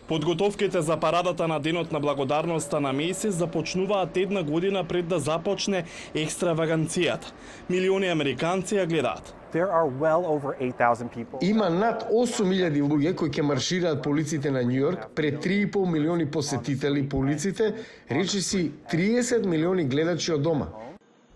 Подготовките за парадата на Денот на благодарноста на Мейсис започнуваат една година пред да започне екстраваганцијата. Милиони американци ја гледаат. There are well over 8,000 people. Има над 8.000 луѓе кои ќе маршираат по улиците на Њу Јорк, пред 3,5 милиони посетители по улиците, речиси 30 милиони гледачи од дома.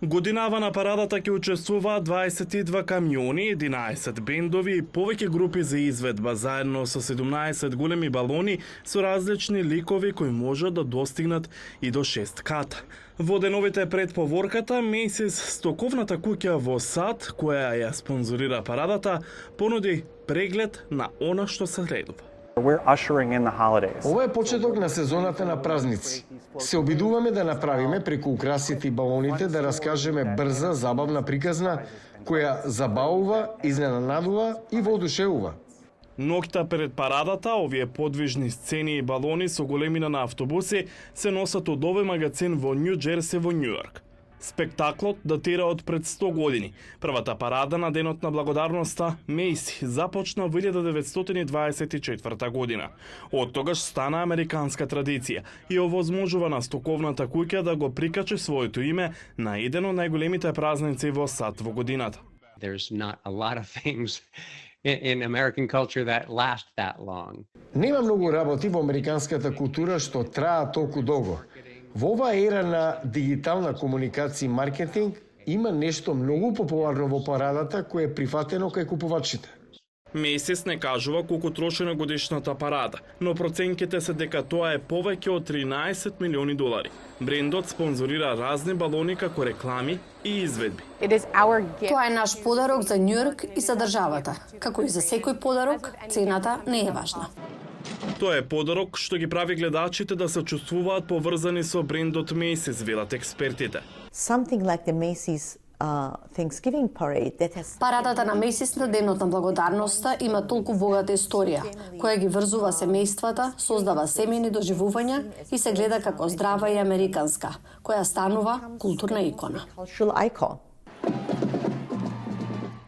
Годинава на парадата ќе учествуваат 22 камиони, 11 бендови и повеќе групи за изведба, заедно со 17 големи балони со различни ликови кои можат да достигнат и до 6 ката. Во деновите пред поворката, Мейсис, стоковната куќа во САД, која ја спонзорира парадата, понуди преглед на она што се редува. We're ushering in the holidays. Ова е почеток на сезоната на празници. Се обидуваме да направиме преку украсите и балоните да раскажеме брза, забавна приказна која забавува, изненадува и воодушевува. Ноќта пред парадата, овие подвижни сцени и балони со големина на автобуси се носат од овој магазин во Њу Џерси во Њу Јорк. Спектаклот датира од пред 100 години. Првата парада на Денот на благодарноста, Мейси, започна во 1924 година. Од тогаш стана американска традиција и овозможува на стоковната куќа да го прикачи своето име на еден од најголемите празници во САД во годината. There's not a lot of things in American culture that last that long. Нема многу работи во американската култура што траат толку долго. Во оваа ера на дигитална комуникација и маркетинг има нешто многу популарно во парадата кое е прифатено кај купувачите. Мейсис не кажува колку троши на годишната парада, но проценките се дека тоа е повеќе од 13 милиони долари. Брендот спонзорира разни балони како реклами и изведби. Тоа е наш подарок за Њу Јорк и за државата. Како и за секој подарок, цената не е важна. Тоа е подарок што ги прави гледачите да се чувствуваат поврзани со брендот Мейсис, велат експертите. Something like the Macy's Thanksgiving parade that has Парадата на Мейсис на Денот на благодарноста има толку богата историја, која ги врзува семејствата, создава семејни доживувања и се гледа како здрава и американска, која станува културна икона. cultural icon.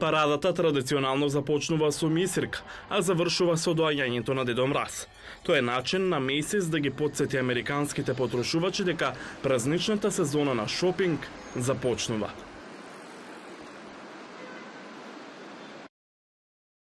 Парадата традиционално започнува со мисирка, а завршува со доаѓањето на Дедо Мраз. Тоа е начин на Мейсис да ги потсети американските потрошувачи дека празничната сезона на шопинг започнува.